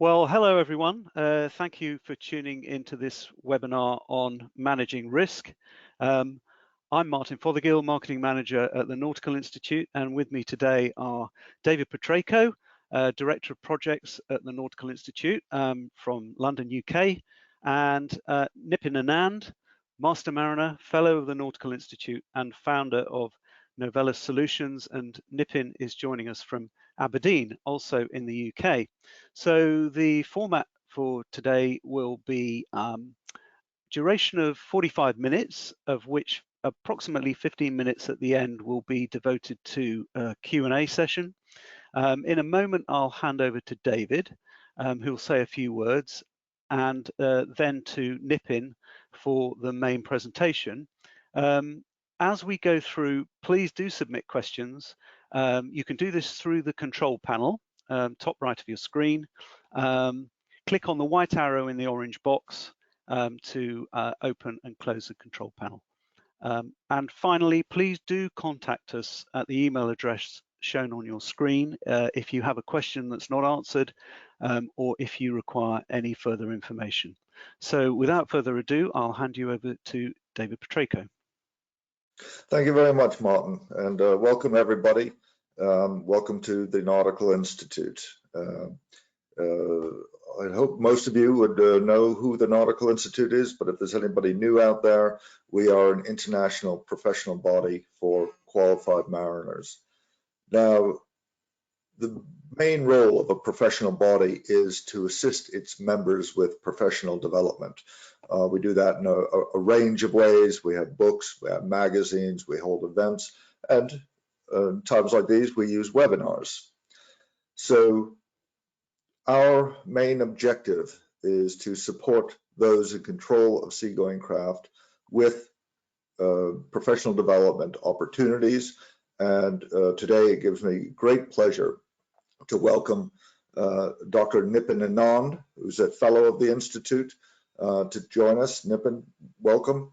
Well, hello everyone. Thank you for tuning into this webinar on managing risk. I'm Martin Fothergill, Marketing Manager at the Nautical Institute, and with me today are David Patraiko, Director of Projects at the Nautical Institute from London, UK, and Nippin Anand, Master Mariner, Fellow of the Nautical Institute and founder of Novellus Solutions, and Nippin is joining us from Aberdeen, also in the UK. So the format for today will be duration of 45 minutes, of which approximately 15 minutes at the end will be devoted to a Q&A session. In a moment, I'll hand over to David, who'll say a few words, and then to Nippin for the main presentation. As we go through, please do submit questions. You can do this through the control panel, top right of your screen. Click on the white arrow in the orange box to open and close the control panel. And finally, please do contact us at the email address shown on your screen if you have a question that's not answered or if you require any further information. So without further ado, I'll hand you over to David Patraiko. Thank you very much, Martin, and welcome everybody. Welcome to the Nautical Institute. I hope most of you would know who the Nautical Institute is, but if there's anybody new out there, we are an international professional body for qualified mariners. Now, the main role of a professional body is to assist its members with professional development. We do that in a range of ways. We have books, we have magazines, we hold events, and times like these, we use webinars. So our main objective is to support those in control of seagoing craft with professional development opportunities. And today it gives me great pleasure to welcome Dr. Nippin Anand, who's a fellow of the Institute, to join us. Nippin, welcome.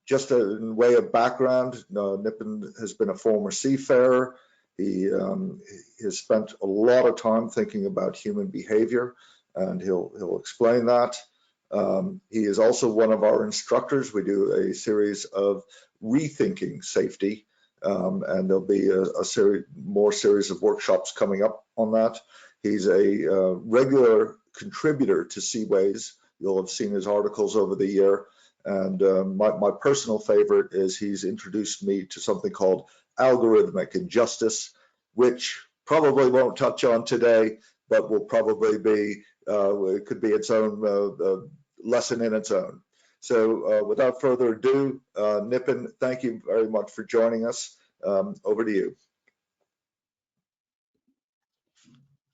Just in way of background, Nippin has been a former seafarer. He has spent a lot of time thinking about human behavior, and he'll explain that. He is also one of our instructors. We do a series of rethinking safety, and there'll be a more series of workshops coming up on that. He's a regular contributor to Seaways. You'll have seen his articles over the year. And my personal favorite is he's introduced me to something called algorithmic injustice, which probably won't touch on today, but will probably be, it could be its own lesson in its own. So without further ado, Nippin, thank you very much for joining us. Over to you.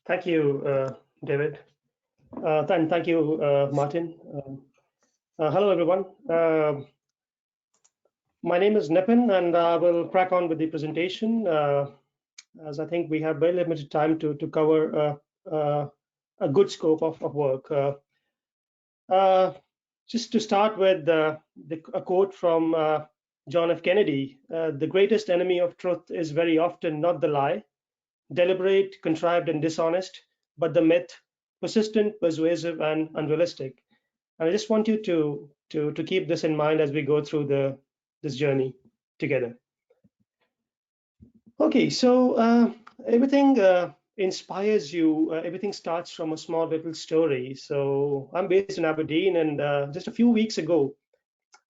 Thank you, David. And thank you, Martin. Hello, everyone. My name is Nippin, and I will crack on with the presentation, as I think we have very limited time to cover a good scope of work. Just to start with a quote from John F. Kennedy: "The greatest enemy of truth is very often not the lie, deliberate, contrived, and dishonest, but the myth, persistent, persuasive, and unrealistic." And I just want you to keep this in mind as we go through this journey together. Okay, so everything inspires you. Everything starts from a small little story. So I'm based in Aberdeen, and just a few weeks ago,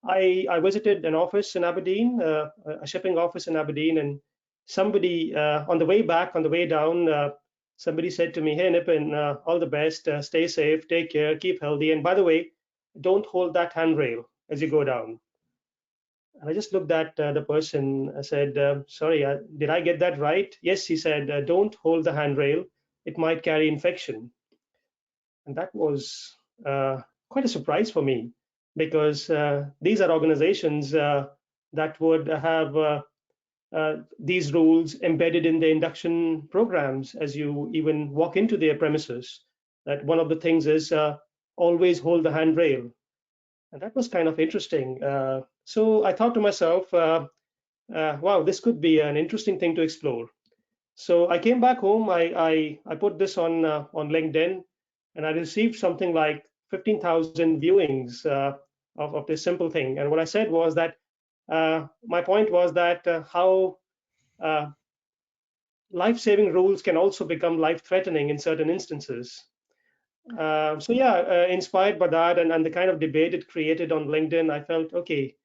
I visited an office in Aberdeen, a shipping office in Aberdeen, and somebody on the way back, on the way down, somebody said to me, "Hey, Nippin, all the best, stay safe, take care, keep healthy, and by the way, don't hold that handrail as you go down." And I just looked at the person. I said, "Sorry, did I get that right?" "Yes," he said, "don't hold the handrail. It might carry infection." And that was quite a surprise for me, because these are organizations that would have these rules embedded in the induction programs as you even walk into their premises. That one of the things is always hold the handrail. And that was kind of interesting. So I thought to myself, wow, this could be an interesting thing to explore. So I came back home. I put this on LinkedIn, and I received something like 15,000 viewings of this simple thing. And what I said was that my point was that how uh, life-saving rules can also become life-threatening in certain instances. So yeah, inspired by that and the kind of debate it created on LinkedIn, I felt, okay,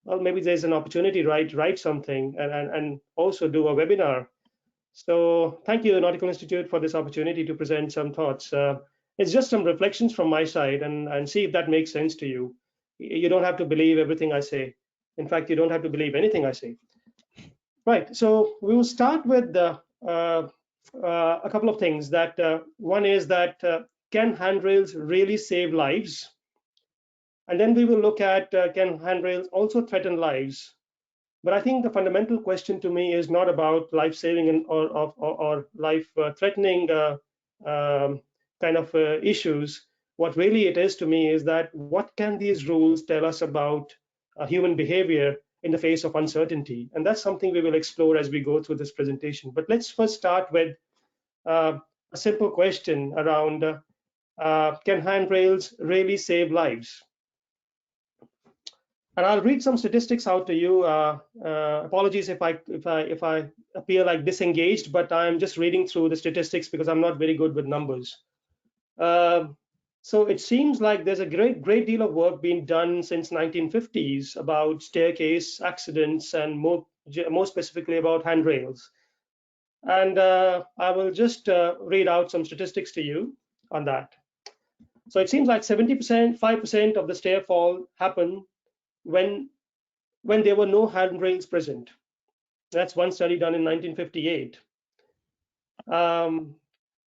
well, maybe there's an opportunity, right, to write something and also do a webinar. So thank you, Nautical Institute, for this opportunity to present some thoughts. It's just some reflections from my side and see if that makes sense to you. You don't have to believe everything I say. In fact, you don't have to believe anything I say. Right, so we will start with a couple of things. That one is that can handrails really save lives? And then we will look at can handrails also threaten lives? But I think the fundamental question to me is not about life-saving or life-threatening kind of issues. What really it is to me is that what can these rules tell us about human behavior in the face of uncertainty? And that's something we will explore as we go through this presentation. But let's first start with a simple question around can handrails really save lives? And I'll read some statistics out to you. Apologies if I appear like disengaged, but I'm just reading through the statistics because I'm not very good with numbers. So it seems like there's a great deal of work being done since 1950s about staircase accidents and more specifically about handrails. And I will just read out some statistics to you on that. So it seems like 70%, 5% of the stair fall happen when there were no handrails present. That's one study done in 1958.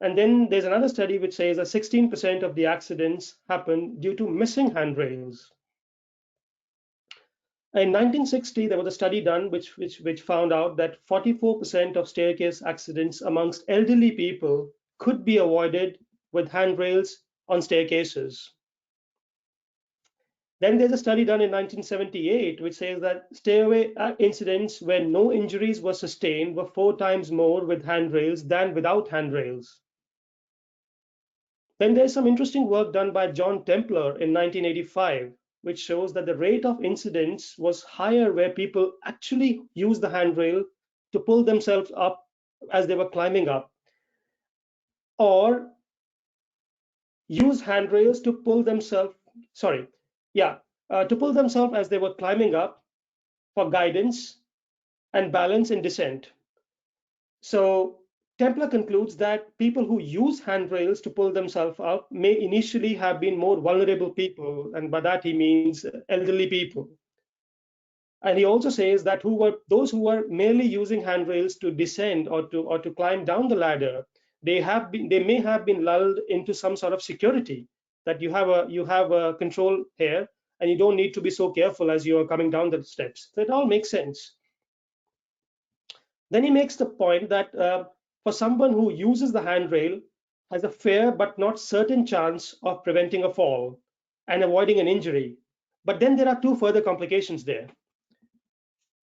And then there's another study which says that 16% of the accidents happen due to missing handrails. In 1960, there was a study done which found out that 44% of staircase accidents amongst elderly people could be avoided with handrails on staircases. Then there's a study done in 1978 which says that stairway incidents where no injuries were sustained were 4 times more with handrails than without handrails. Then there's some interesting work done by John Templer in 1985 which shows that the rate of incidents was higher where people actually used the handrail to pull themselves up as they were climbing up, or use handrails to pull themselves, to pull themselves as they were climbing up for guidance and balance in descent. So Templer concludes that people who use handrails to pull themselves up may initially have been more vulnerable people, and by that he means elderly people. And he also says that those who were merely using handrails to descend or to climb down the ladder, they may have been lulled into some sort of security that you have a control here and you don't need to be so careful as you are coming down the steps. So it all makes sense. Then he makes the point that for someone who uses the handrail has a fair but not certain chance of preventing a fall and avoiding an injury. But then there are 2 further complications there.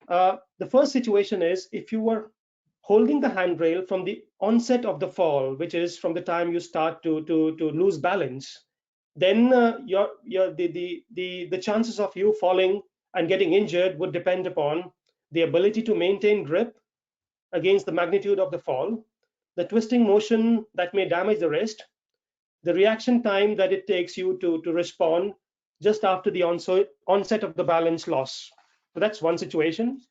The first situation is if you were holding the handrail from the onset of the fall, which is from the time you start to lose balance, then the chances of you falling and getting injured would depend upon the ability to maintain grip against the magnitude of the fall, the twisting motion that may damage the wrist, the reaction time that it takes you to respond just after the onset of the balance loss. So that's one situation.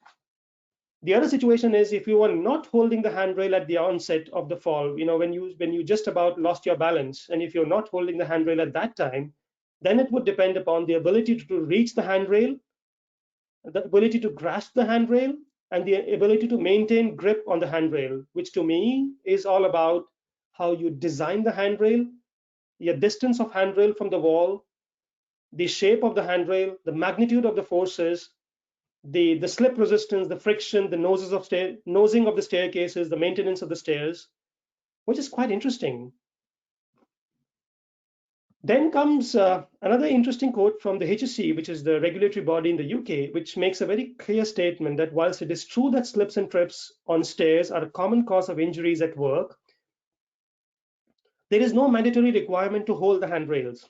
The other situation is if you are not holding the handrail at the onset of the fall, when you just about lost your balance, and if you're not holding the handrail at that time, then it would depend upon the ability to reach the handrail, the ability to grasp the handrail, and the ability to maintain grip on the handrail, which to me is all about how you design the handrail, the distance of handrail from the wall, the shape of the handrail, the magnitude of the forces, the slip resistance, the friction, the nosing of the staircases, the maintenance of the stairs, which is quite interesting. Then comes another interesting quote from the HSE, which is the regulatory body in the UK, which makes a very clear statement that whilst it is true that slips and trips on stairs are a common cause of injuries at work, there is no mandatory requirement to hold the handrails.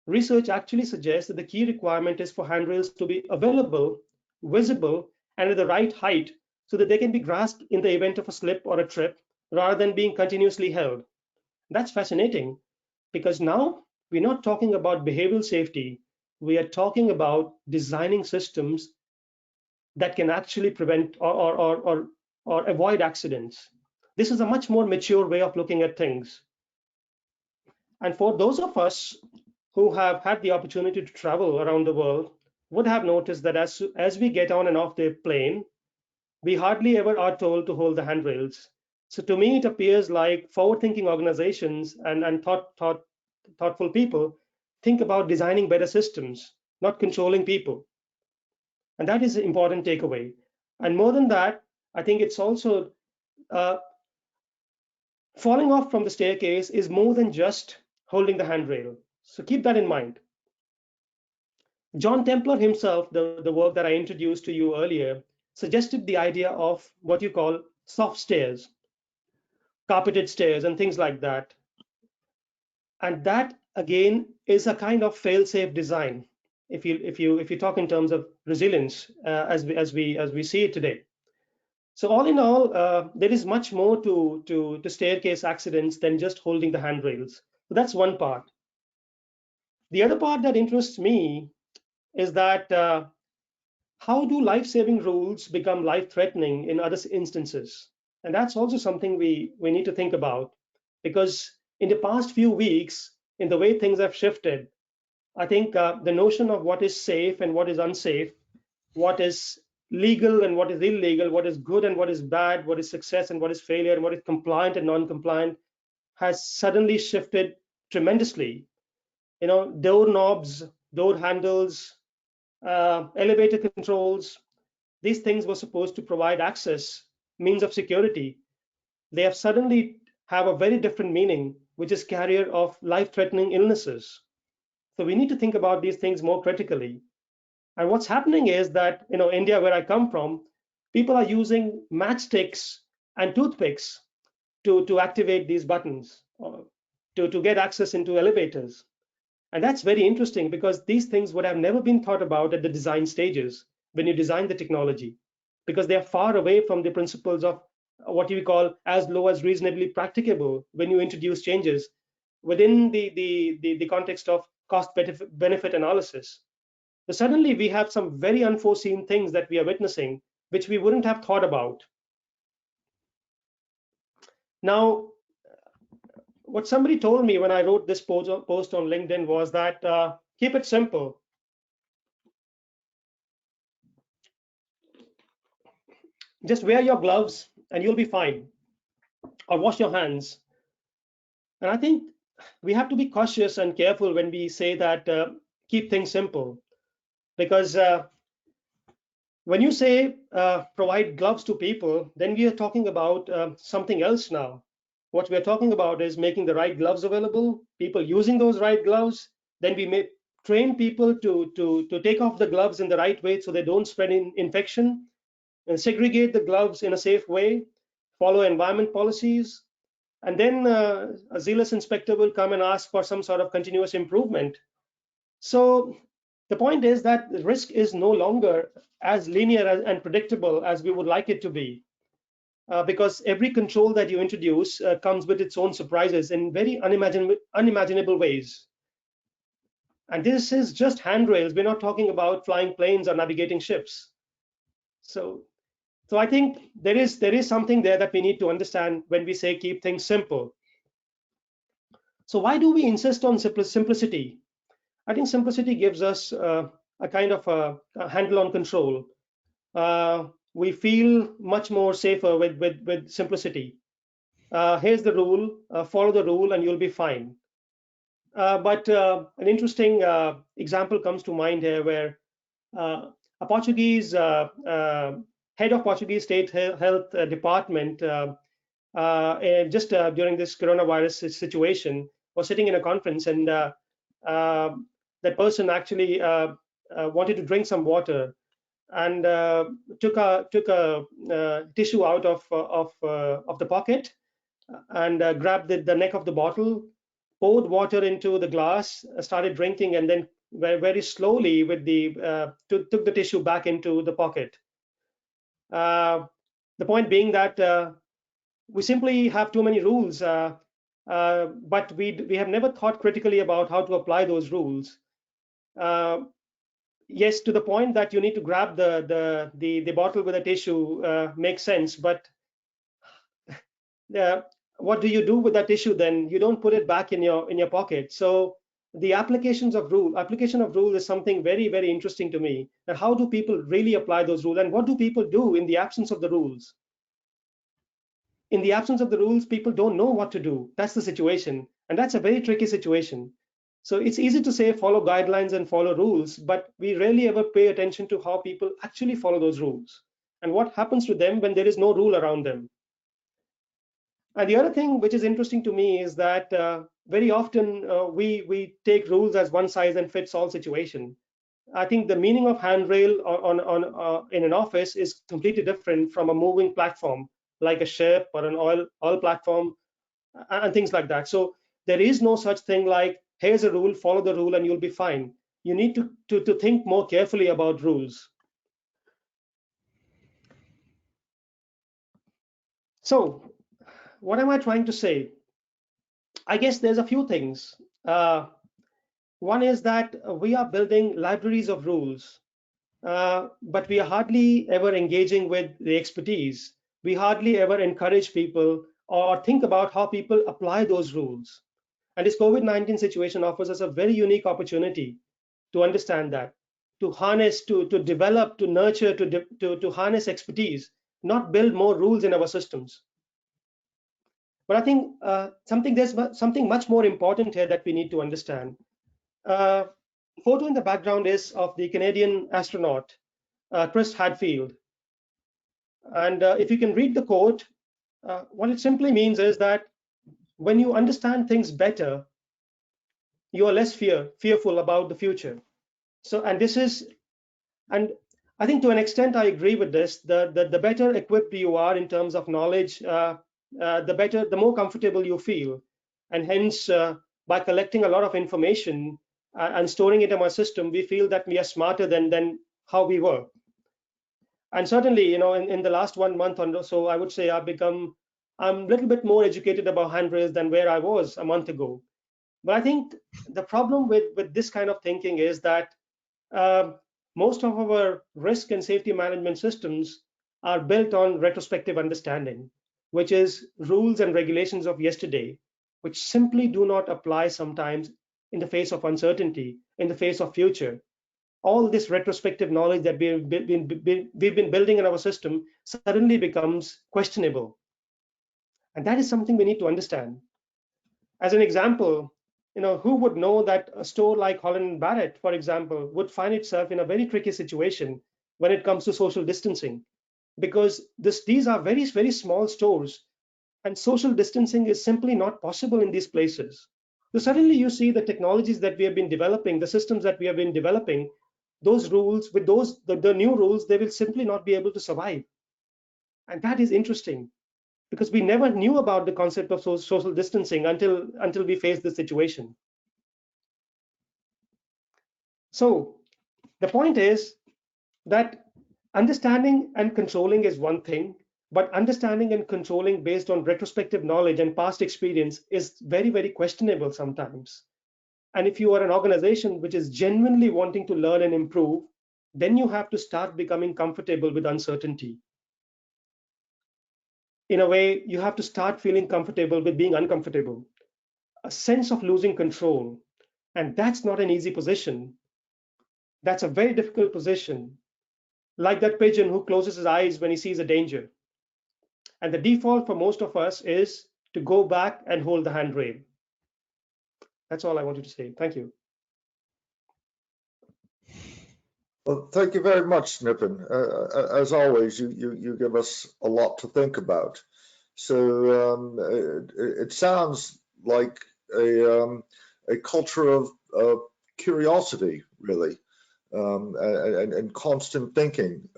Research actually suggests that the key requirement is for handrails to be available, visible, and at the right height so that they can be grasped in the event of a slip or a trip rather than being continuously held. That's fascinating because now we're not talking about behavioral safety. We are talking about designing systems that can actually prevent or avoid accidents. This is a much more mature way of looking at things. And for those of us who have had the opportunity to travel around the world would have noticed that as we get on and off the plane, we hardly ever are told to hold the handrails. So to me, it appears like forward-thinking organizations and thoughtful people think about designing better systems, not controlling people. And that is an important takeaway. And more than that, I think it's also uh, falling off from the staircase is more than just holding the handrail. So keep that in mind. John Templer himself, the work that I introduced to you earlier, suggested the idea of what you call soft stairs, carpeted stairs, and things like that. And that again is a kind of fail-safe design. If you talk in terms of resilience, as we see it today. So all in all, there is much more to staircase accidents than just holding the handrails. So that's one part. The other part that interests me is that how do life-saving rules become life-threatening in other instances? And that's also something we need to think about, because in the past few weeks, in the way things have shifted, I think the notion of what is safe and what is unsafe, what is legal and what is illegal, what is good and what is bad, what is success and what is failure, and what is compliant and non-compliant, has suddenly shifted tremendously. Door knobs, door handles, elevator controls, these things were supposed to provide access, means of security. They have suddenly have a very different meaning, which is carrier of life-threatening illnesses. So we need to think about these things more critically. And what's happening is that, India, where I come from, people are using matchsticks and toothpicks to activate these buttons, to get access into elevators. And that's very interesting because these things would have never been thought about at the design stages when you design the technology, because they are far away from the principles of what you call as low as reasonably practicable when you introduce changes within the context of cost benefit analysis. So suddenly we have some very unforeseen things that we are witnessing, which we wouldn't have thought about. Now, what somebody told me when I wrote this post on LinkedIn was that keep it simple. Just wear your gloves and you'll be fine, or wash your hands. And I think we have to be cautious and careful when we say that keep things simple, because when you say provide gloves to people, then we are talking about something else now. What we are talking about is making the right gloves available, people using those right gloves. Then we may train people to take off the gloves in the right way so they don't spread infection, and segregate the gloves in a safe way, follow environment policies, and then a zealous inspector will come and ask for some sort of continuous improvement. So the point is that the risk is no longer as linear and predictable as we would like it to be, because every control that you introduce comes with its own surprises in very unimaginable ways. And this is just handrails. We're not talking about flying planes or navigating ships. So I think there is something there that we need to understand when we say keep things simple. So why do we insist on simplicity? I think simplicity gives us a kind of a handle on control. We feel much more safer with simplicity. Here's the rule, follow the rule and you'll be fine. But an interesting example comes to mind here where a Portuguese head of Portuguese State Health Department just during this coronavirus situation was sitting in a conference, and that person actually wanted to drink some water and took a tissue out of the pocket and grabbed the neck of the bottle, poured water into the glass, started drinking, and then very slowly with took the tissue back into the pocket. The point being that we simply have too many rules, but we have never thought critically about how to apply those rules. Yes, to the point that you need to grab the bottle with a tissue makes sense, but what do you do with that tissue then? You don't put it back in your pocket. So the application of rule is something very, very interesting to me. That how do people really apply those rules, and what do people do in the absence of the rules? In the absence of the rules, people don't know what to do. That's the situation, and that's a very tricky situation. So it's easy to say follow guidelines and follow rules, but we rarely ever pay attention to how people actually follow those rules and what happens to them when there is no rule around them. And the other thing which is interesting to me is that very often we take rules as one size and fits all situation. I think the meaning of handrail in an office is completely different from a moving platform like a ship or an oil platform and things like that. So there is no such thing like here's a rule, follow the rule and you'll be fine. You need to think more carefully about rules. So what am I trying to say? I guess there's a few things. One is that we are building libraries of rules, but we are hardly ever engaging with the expertise. We hardly ever encourage people or think about how people apply those rules. And this COVID-19 situation offers us a very unique opportunity to understand that, to harness, to develop, to nurture, to harness expertise, not build more rules in our systems. But I think there's something much more important here that we need to understand. Photo in the background is of the Canadian astronaut, Chris Hadfield. And if you can read the quote, what it simply means is that when you understand things better, you are less fearful about the future. So, and I think to an extent I agree with this. The better equipped you are in terms of knowledge, the more comfortable you feel, and hence by collecting a lot of information and storing it in our system, we feel that we are smarter than how we were. And certainly, in the last 1 month or so, I would say I'm a little bit more educated about handrails than where I was a month ago. But I think the problem with this kind of thinking is that most of our risk and safety management systems are built on retrospective understanding, which is rules and regulations of yesterday, which simply do not apply sometimes in the face of uncertainty, in the face of future. All this retrospective knowledge that we've been building in our system suddenly becomes questionable. And that is something we need to understand. As an example, who would know that a store like Holland & Barrett, for example, would find itself in a very tricky situation when it comes to social distancing, because these are very, very small stores and social distancing is simply not possible in these places. So suddenly you see the technologies that we have been developing, the systems that we have been developing, those rules, with the new rules, they will simply not be able to survive. And that is interesting, because we never knew about the concept of social distancing until we faced this situation. So the point is that understanding and controlling is one thing, but understanding and controlling based on retrospective knowledge and past experience is very, very questionable sometimes. And if you are an organization which is genuinely wanting to learn and improve, then you have to start becoming comfortable with uncertainty. In a way, you have to start feeling comfortable with being uncomfortable, a sense of losing control. And that's not an easy position. That's a very difficult position, like that pigeon who closes his eyes when he sees a danger. And the default for most of us is to go back and hold the handrail. That's all I wanted to say. Thank you. Well, thank you very much, Nippin. As always, you give us a lot to think about. So it sounds like a culture of curiosity, really, and constant thinking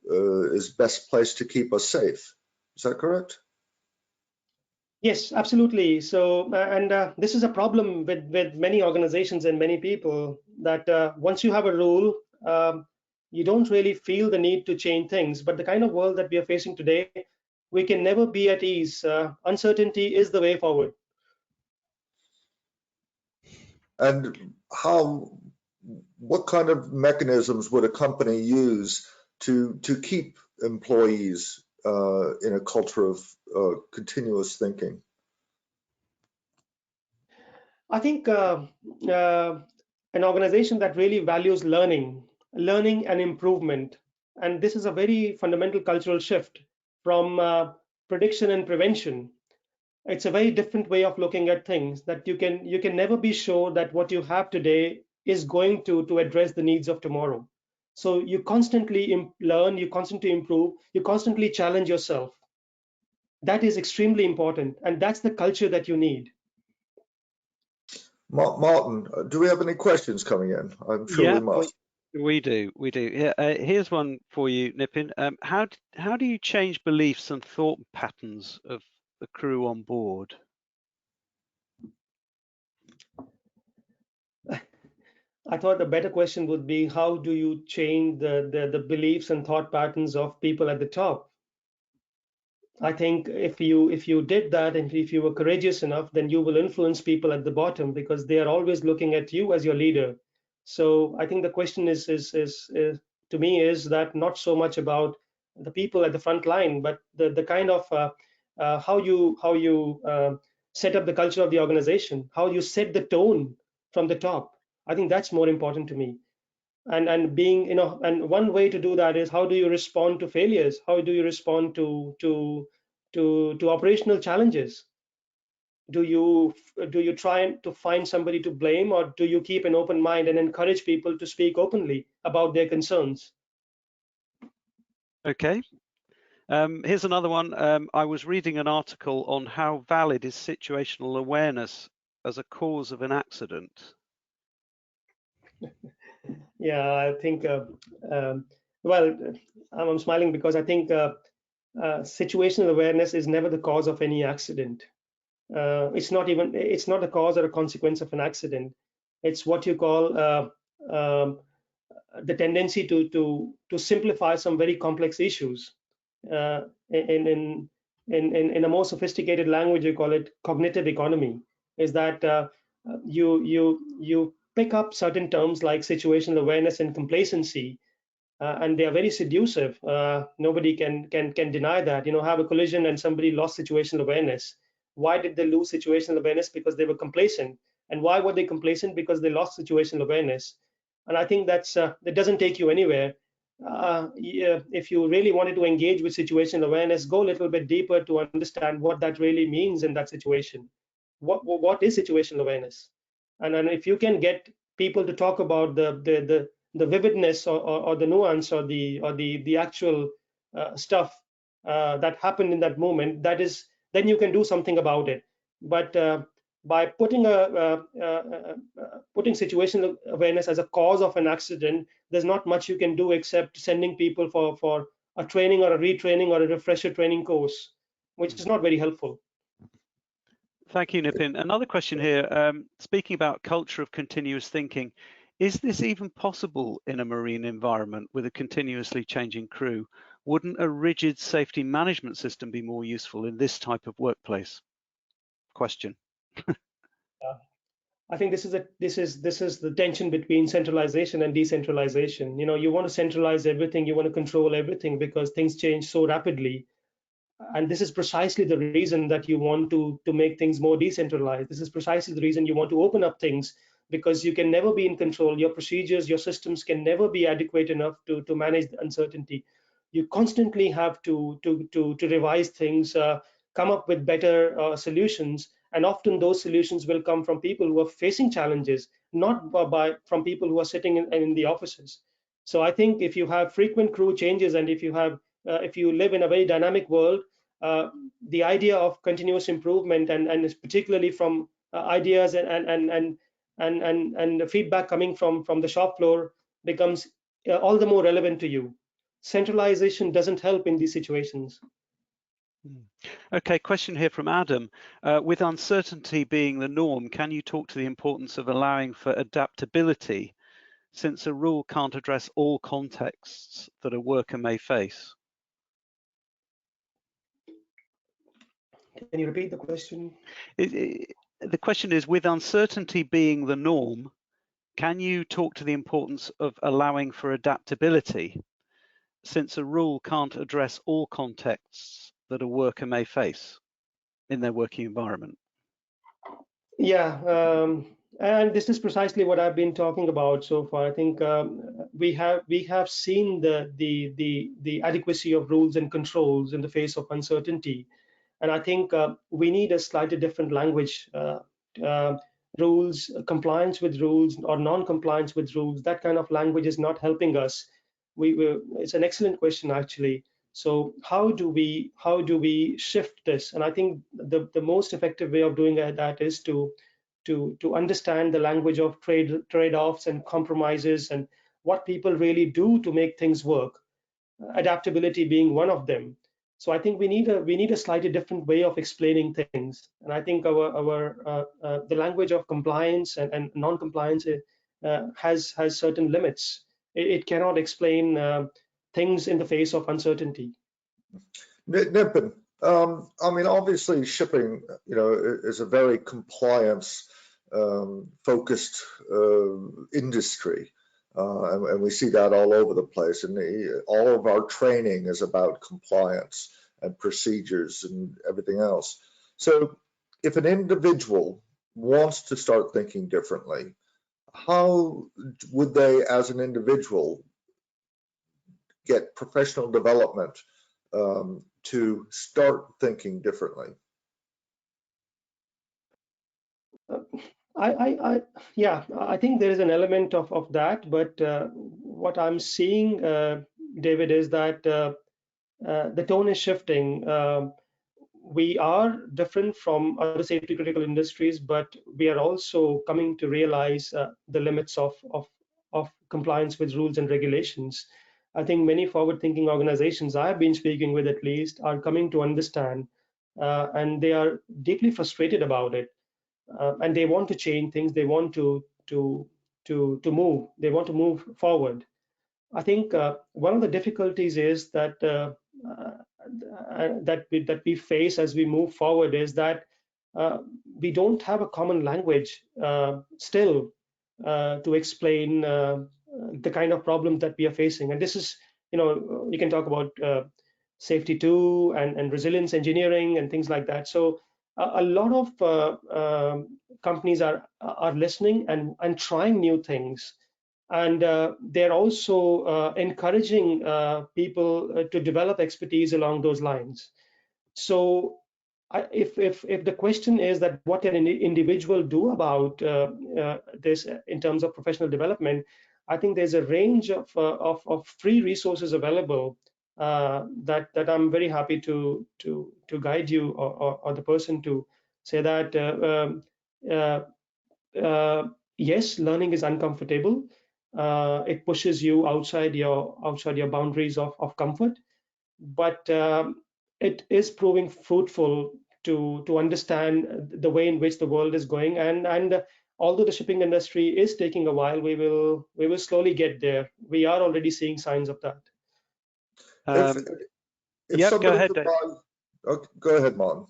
is best place to keep us safe. Is that correct? Yes, absolutely. So, this is a problem with many organizations and many people, that once you have a rule, you don't really feel the need to change things. But the kind of world that we are facing today, we can never be at ease. Uncertainty is the way forward. And what kind of mechanisms would a company use to keep employees in a culture of continuous thinking? I think an organization that really values learning and improvement, and this is a very fundamental cultural shift from prediction and prevention. It's a very different way of looking at things, that you can never be sure that what you have today is going to address the needs of tomorrow. So you constantly learn, you constantly improve, you constantly challenge yourself. That is extremely important, and that's the culture that you need. Martin, do we have any questions coming in? I'm sure Yeah, we must. we do. Yeah, here's one for you, Nippin. How do you change beliefs and thought patterns of the crew on board? I thought the better question would be, how do you change the beliefs and thought patterns of people at the top? I think if you did that, and if you were courageous enough, then you will influence people at the bottom, because they are always looking at you as your leader. So I think the question is to me, is that not so much about the people at the front line, but the kind of how you set up the culture of the organization, how you set the tone from the top. I think that's more important to me. And being, and one way to do that is, how do you respond to failures, how do you respond to operational challenges? Do you try to find somebody to blame, or do you keep an open mind and encourage people to speak openly about their concerns? Okay. Here's another one. I was reading an article on how valid is situational awareness as a cause of an accident. Yeah, I think well, I'm smiling because I think situational awareness is never the cause of any accident. It's not a cause or a consequence of an accident. It's what you call the tendency to simplify some very complex issues. uh, in, in in a more sophisticated language, you call it cognitive economy. Is that you pick up certain terms like situational awareness and complacency, and they are very seductive. Nobody can deny that. Have a collision and somebody lost situational awareness. Why did they lose situational awareness? Because they were complacent. And why were they complacent? Because they lost situational awareness. And I think that doesn't take you anywhere. Yeah, if you really wanted to engage with situational awareness, go a little bit deeper to understand what that really means in that situation. What is situational awareness? And if you can get people to talk about the vividness, or the nuance, or the actual stuff that happened in that moment, then you can do something about it. But by putting situational awareness as a cause of an accident, there's not much you can do except sending people for a training or a retraining or a refresher training course, which is not very helpful. Thank you, Nippin. Another question here. Speaking about culture of continuous thinking, is this even possible in a marine environment with a continuously changing crew? Wouldn't a rigid safety management system be more useful in this type of workplace? Question. I think this is the tension between centralization and decentralization. You want to centralize everything, you want to control everything, because things change so rapidly. And this is precisely the reason that you want to make things more decentralized. This is precisely the reason you want to open up things, because you can never be in control. Your procedures, your systems can never be adequate enough to manage the uncertainty. You constantly have to revise things, come up with better solutions, and often those solutions will come from people who are facing challenges, not from people who are sitting in the offices. So I think if you have frequent crew changes, and if you live in a very dynamic world, the idea of continuous improvement, and particularly from ideas and and the feedback coming from the shop floor becomes all the more relevant to you. Centralization doesn't help in these situations. Okay, question here from Adam. With uncertainty being the norm, can you talk to the importance of allowing for adaptability, since a rule can't address all contexts that a worker may face? Can you repeat the question? The question is, with uncertainty being the norm, can you talk to the importance of allowing for adaptability, since a rule can't address all contexts that a worker may face in their working environment? Yeah, and this is precisely what I've been talking about so far. I think we have seen the adequacy of rules and controls in the face of uncertainty, and I think we need a slightly different language. Rules, compliance with rules or non-compliance with rules, that kind of language is not helping us. It's an excellent question, actually. So how do we shift this? And I think the most effective way of doing that is to understand the language of trade-offs and compromises and what people really do to make things work, adaptability being one of them. So I think we need a slightly different way of explaining things, and I think the language of compliance and non-compliance has certain limits. It cannot explain things in the face of uncertainty. Nippin, I mean, obviously shipping, is a very compliance focused industry. And we see that all over the place, and all of our training is about compliance and procedures and everything else. So if an individual wants to start thinking differently, how would they as an individual get professional development to start thinking differently? I think there is an element of that, but what I'm seeing, David, is that the tone is shifting. We are different from other safety critical industries, but we are also coming to realize the limits of compliance with rules and regulations. I think many forward-thinking organizations I've been speaking with, at least, are coming to understand, and they are deeply frustrated about it. And they want to change things. They want to move. They want to move forward. I think one of the difficulties is that that we face as we move forward is that we don't have a common language still to explain the kind of problems that we are facing. And this is, you can talk about safety 2 and resilience engineering and things like that. So a lot of companies are listening and trying new things, and they're also encouraging people to develop expertise along those lines. So if the question is that what can an individual do about this in terms of professional development, I think there's a range of free resources available that I'm very happy to guide you or the person to say that yes, learning is uncomfortable. It pushes you outside your boundaries of comfort, but it is proving fruitful to understand the way in which the world is going. And although the shipping industry is taking a while, we will slowly get there. We are already seeing signs of that. Yeah, go ahead, Dave. Go ahead, Martin.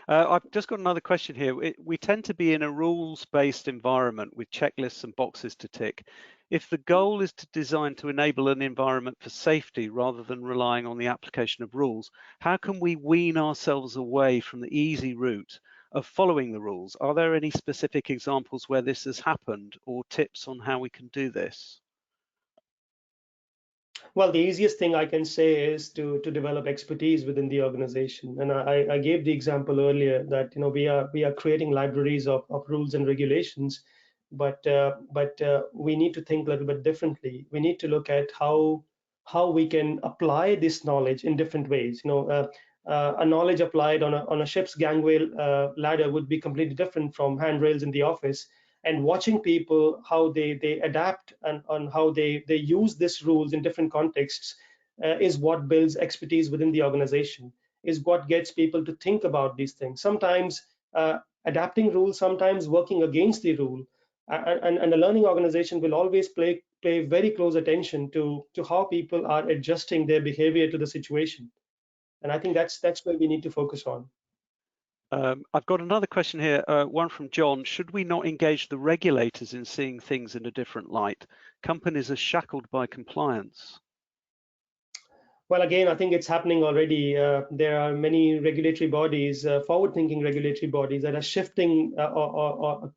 I've just got another question here. We tend to be in a rules-based environment with checklists and boxes to tick. If the goal is to design to enable an environment for safety rather than relying on the application of rules, how can we wean ourselves away from the easy route of following the rules? Are there any specific examples where this has happened, or tips on how we can do this? Well, the easiest thing I can say is to develop expertise within the organization. And I gave the example earlier that we are creating libraries of rules and regulations, but we need to think a little bit differently. We need to look at how we can apply this knowledge in different ways. A knowledge applied on a ship's gangway ladder would be completely different from handrails in the office. and watching people how they adapt and on how they use these rules in different contexts is what builds expertise within the organization, is what gets people to think about these things. Sometimes adapting rules, sometimes working against the rule, and a learning organization will always pay very close attention to how people are adjusting their behavior to the situation. And I think that's where we need to focus on. I've got another question here, one from John. Should we not engage the regulators in seeing things in a different light? Companies are shackled by compliance. Well, again, I think it's happening already. There are many regulatory bodies, forward-thinking regulatory bodies that are shifting or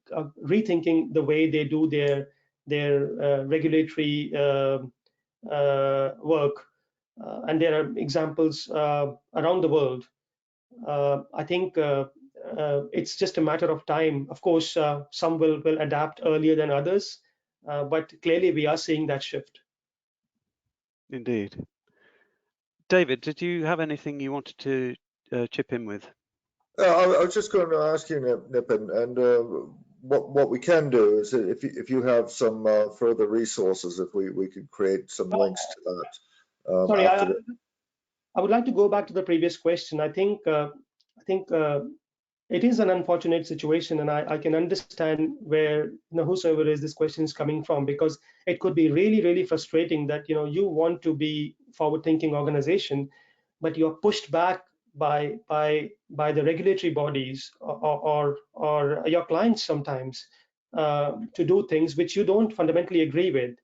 rethinking the way they do their regulatory work. And there are examples around the world. I think it's just a matter of time. Of course, some will adapt earlier than others, but clearly we are seeing that shift. Indeed. David, did you have anything you wanted to chip in with? I was just going to ask you, Nippin, and what we can do is if you have some further resources, if we could create some links to that. Sorry, I would like to go back to the previous question. I think it is an unfortunate situation, and I can understand where whosoever is this question is coming from, because it could be really frustrating that you want to be forward-thinking organization, but you're pushed back by the regulatory bodies or your clients sometimes to do things which you don't fundamentally agree with.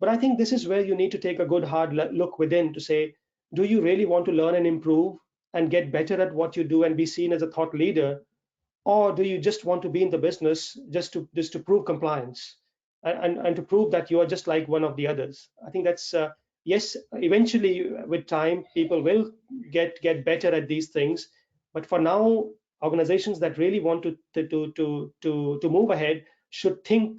But I think this is where you need to take a good hard look within to say, do you really want to learn and improve and get better at what you do and be seen as a thought leader, or do you just want to be in the business just to prove compliance and to prove that you are just like one of the others? I think that's yes, eventually with time people will get better at these things, but for now organizations that really want to move ahead should think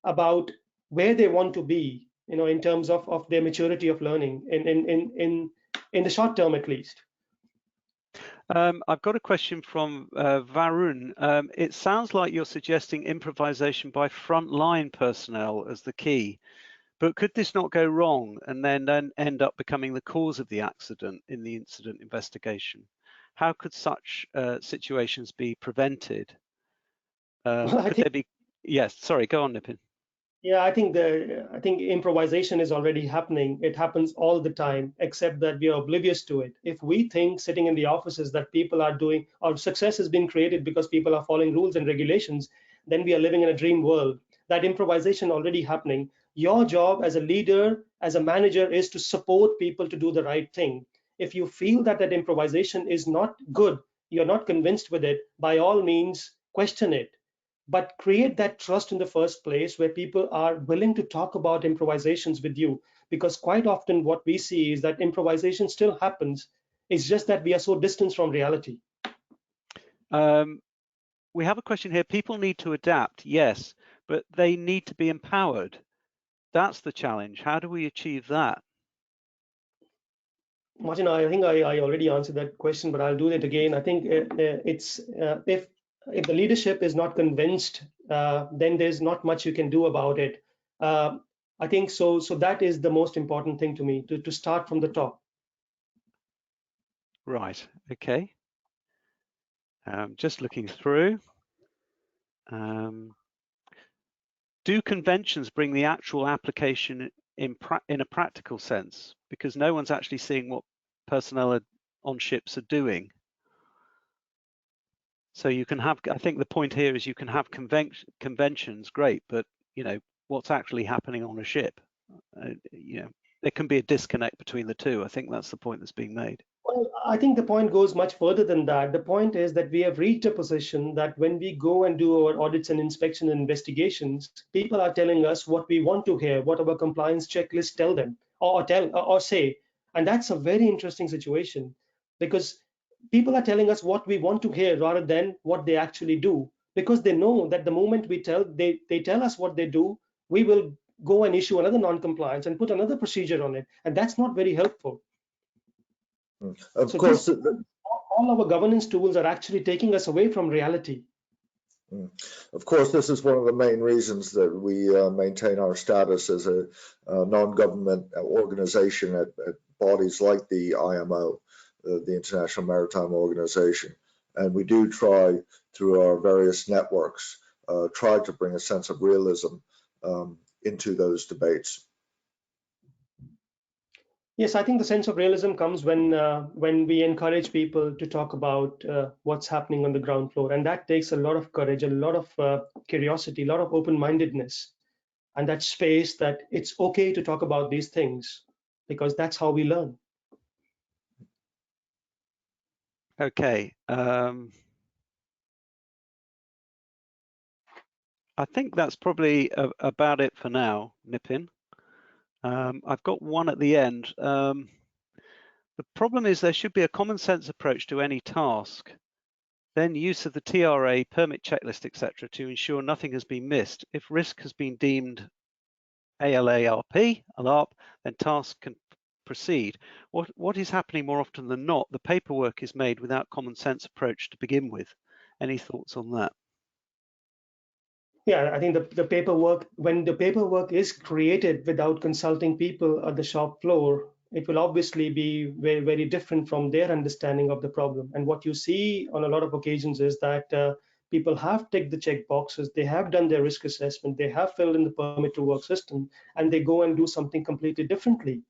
about where they want to be, in terms of their maturity of learning in the short term at least. I've got a question from Varun. It sounds like you're suggesting improvisation by frontline personnel as the key, but could this not go wrong and then end up becoming the cause of the accident in the incident investigation? How could such situations be prevented? Could there be? Yes, sorry, go on, Nippin. Yeah, I think improvisation is already happening. It happens all the time, except that we are oblivious to it. If we think sitting in the offices that people are doing, or success has been created because people are following rules and regulations, then we are living in a dream world. That improvisation already happening. Your job as a leader, as a manager, is to support people to do the right thing. If you feel that improvisation is not good, you're not convinced with it, by all means, question it. But create that trust in the first place where people are willing to talk about improvisations with you, because quite often what we see is that improvisation still happens. It's just that we are so distant from reality. We have a question here. People need to adapt, yes, but they need to be empowered. That's the challenge. How do we achieve that? Martin, I think I already answered that question, but I'll do it again. I think it's if the leadership is not convinced, then there's not much you can do about it. I think so that is the most important thing to me, to start from the top. Right, okay. Just looking through. Do conventions bring the actual application in a practical sense? Because no one's actually seeing what personnel on ships are doing. So you can have, I think the point here is you can have conventions, great, but what's actually happening on a ship? There can be a disconnect between the two. I think that's the point that's being made. Well, I think the point goes much further than that. The point is that we have reached a position that when we go and do our audits and inspection and investigations, people are telling us what we want to hear, what our compliance checklists tell them or say. And that's a very interesting situation, because people are telling us what we want to hear rather than what they actually do, because they know that the moment they tell us what they do, we will go and issue another non-compliance and put another procedure on it, and that's not very helpful. Of course, all our governance tools are actually taking us away from reality. Of course, this is one of the main reasons that we maintain our status as a non-government organization at bodies like the IMO, the International Maritime Organization. And we do try, through our various networks, try to bring a sense of realism into those debates. Yes, I think the sense of realism comes when we encourage people to talk about what's happening on the ground floor, and that takes a lot of courage, a lot of curiosity, a lot of open-mindedness, and that space that it's okay to talk about these things because that's how we learn. Okay. I think that's probably about it for now, Nippin. I've got one at the end. The problem is there should be a common sense approach to any task, then use of the TRA, permit checklist, etc. to ensure nothing has been missed. If risk has been deemed ALARP, then task can proceed. What is happening more often than not? The paperwork is made without common sense approach to begin with. Any thoughts on that? Yeah, I think the paperwork, when the paperwork is created without consulting people at the shop floor, it will obviously be very, very different from their understanding of the problem. And what you see on a lot of occasions is that people have ticked the check boxes, they have done their risk assessment, they have filled in the permit to work system, and they go and do something completely differently.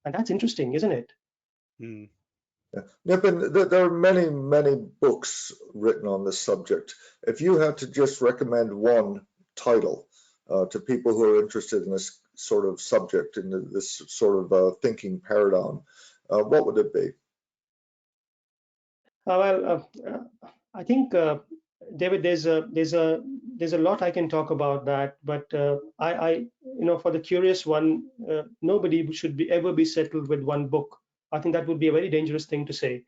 And that's interesting, isn't it? Yeah. Nippin, there are many, many books written on this subject. If you had to just recommend one title to people who are interested in this sort of subject, in this sort of thinking paradigm, what would it be? I think, David, there's a lot I can talk about that, but for the curious one, nobody should ever be settled with one book. I think that would be a very dangerous thing to say.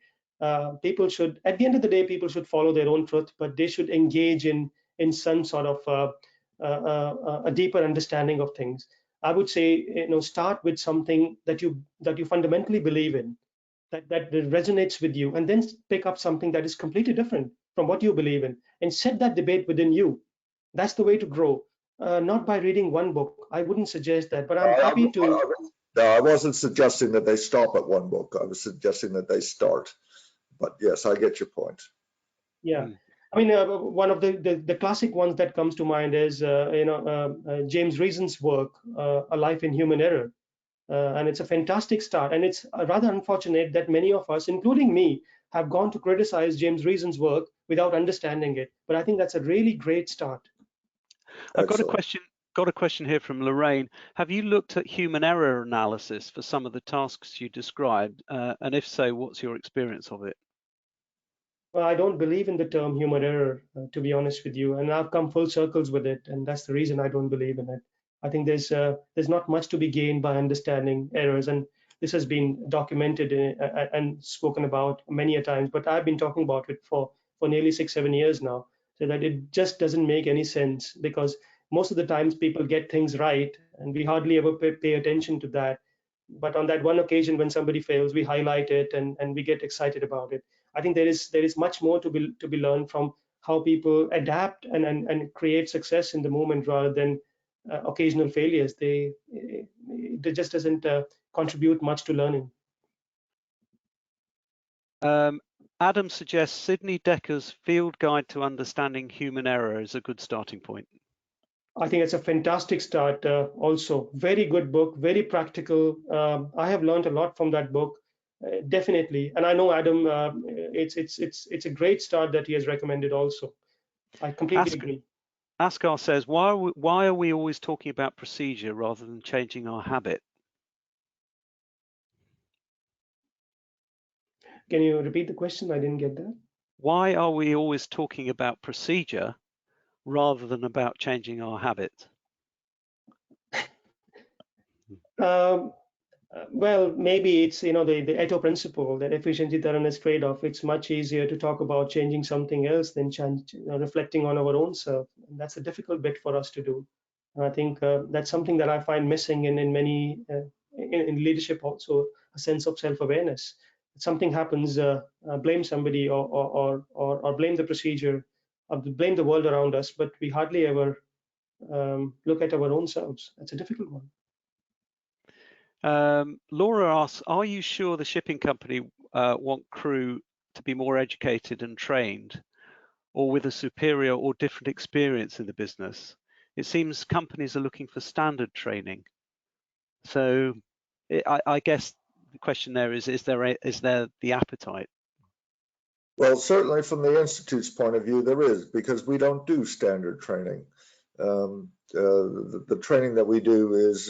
People should, at the end of the day, people should follow their own truth, but they should engage in some sort of a deeper understanding of things. I would say, start with something that you fundamentally believe in, that resonates with you, and then pick up something that is completely different from what you believe in, and set that debate within you. That's the way to grow. Not by reading one book. I wouldn't suggest that, but I'm happy to. No, I wasn't suggesting that they stop at one book. I was suggesting that they start. But yes, I get your point. Yeah. I mean, one of the classic ones that comes to mind is James Reason's work, A Life in Human Error. And it's a fantastic start. And it's rather unfortunate that many of us, including me, have gone to criticize James Reason's work without understanding it. But I think that's a really great start. I've got a question here from Lorraine. Have you looked at human error analysis for some of the tasks you described? And if so, what's your experience of it? Well, I don't believe in the term human error, to be honest with you, and I've come full circles with it, and that's the reason I don't believe in it. I think there's not much to be gained by understanding errors, and this has been documented and spoken about many a times. But I've been talking about it for nearly 6-7 years now, so that it just doesn't make any sense, because most of the times people get things right, and we hardly ever pay attention to that. But on that one occasion when somebody fails, we highlight it and we get excited about it. I think there is much more to be learned from how people adapt and create success in the moment rather than occasional failures. They just doesn't contribute much to learning. Adam suggests Sidney Decker's Field Guide to Understanding Human Error is a good starting point. I think it's a fantastic start. Also, very good book, very practical. I have learned a lot from that book. Definitely, and I know Adam. It's a great start that he has recommended. Also, I completely agree. Askar says, why are we always talking about procedure rather than changing our habit? Can you repeat the question? I didn't get that. Why are we always talking about procedure rather than about changing our habit? Well, maybe it's the Pareto principle, that efficiency thoroughness trade-off. It's much easier to talk about changing something else than reflecting on our own self. And that's a difficult bit for us to do. And I think that's something that I find missing in many in leadership also, a sense of self-awareness. If something happens, blame somebody or blame the procedure, blame the world around us, but we hardly ever look at our own selves. That's a difficult one. Laura asks, are you sure the shipping company want crew to be more educated and trained, or with a superior or different experience in the business? It seems companies are looking for standard training. So I guess the question there is there the appetite? Well, certainly from the Institute's point of view, there is, because we don't do standard training. The training that we do is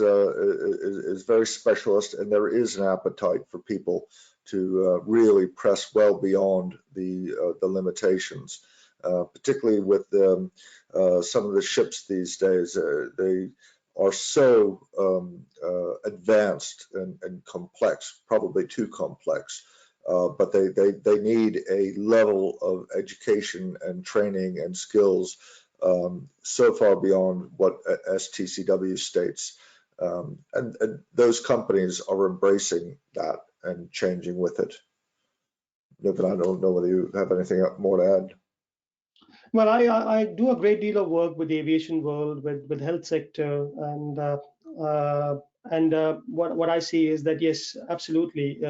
very specialist, and there is an appetite for people to really press well beyond the limitations, particularly with some of the ships these days. They are so advanced and complex, probably too complex. But they need a level of education and training and skills so far beyond what STCW states. And those companies are embracing that and changing with it. Nippin, I don't know whether you have anything more to add. Well, I do a great deal of work with the aviation world, with the health sector, and what I see is that yes, absolutely.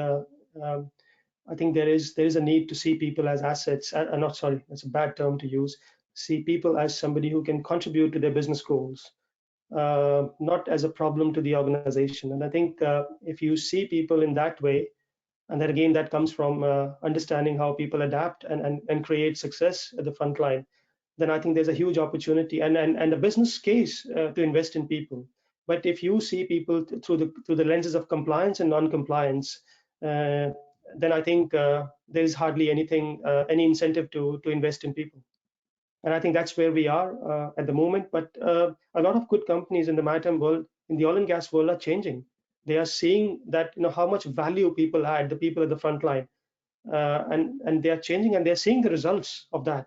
I think there is a need to see people as assets. Not sorry, that's a bad term to use. See people as somebody who can contribute to their business goals, not as a problem to the organization. And I think if you see people in that way, and then again that comes from understanding how people adapt and create success at the front line, then I think there's a huge opportunity and a business case to invest in people. But if you see people through the lenses of compliance and non-compliance, then I think there's hardly any incentive to invest in people. And I think that's where we are at the moment. But a lot of good companies in the maritime world, in the oil and gas world, are changing. They are seeing that how much value people add, the people at the front line, and they are changing, and they're seeing the results of that.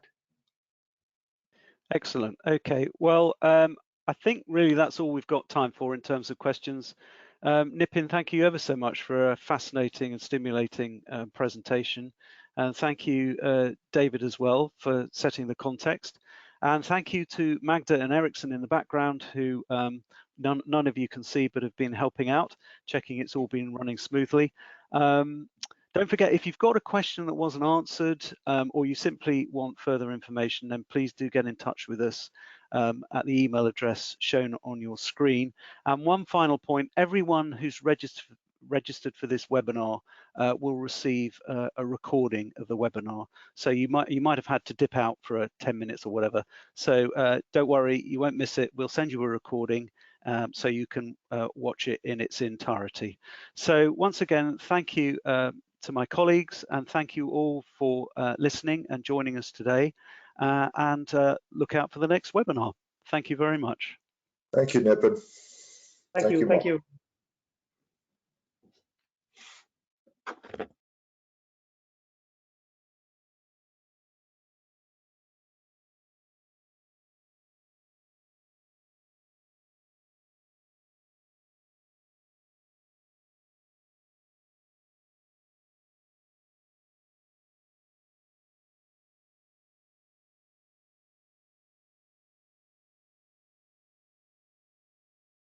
Excellent. Okay. Well, I think really that's all we've got time for in terms of questions. Nippin, thank you ever so much for a fascinating and stimulating presentation. And thank you, David, as well, for setting the context. And thank you to Magda and Ericsson in the background, who none of you can see, but have been helping out, checking it's all been running smoothly. Don't forget, if you've got a question that wasn't answered, or you simply want further information, then please do get in touch with us at the email address shown on your screen. And one final point, everyone who's registered for this webinar will receive a recording of the webinar. So you might have had to dip out for 10 minutes or whatever. So don't worry, you won't miss it. We'll send you a recording so you can watch it in its entirety. So once again, thank you to my colleagues, and thank you all for listening and joining us today, and look out for the next webinar. Thank you very much. Thank you, Nippin. Thank you.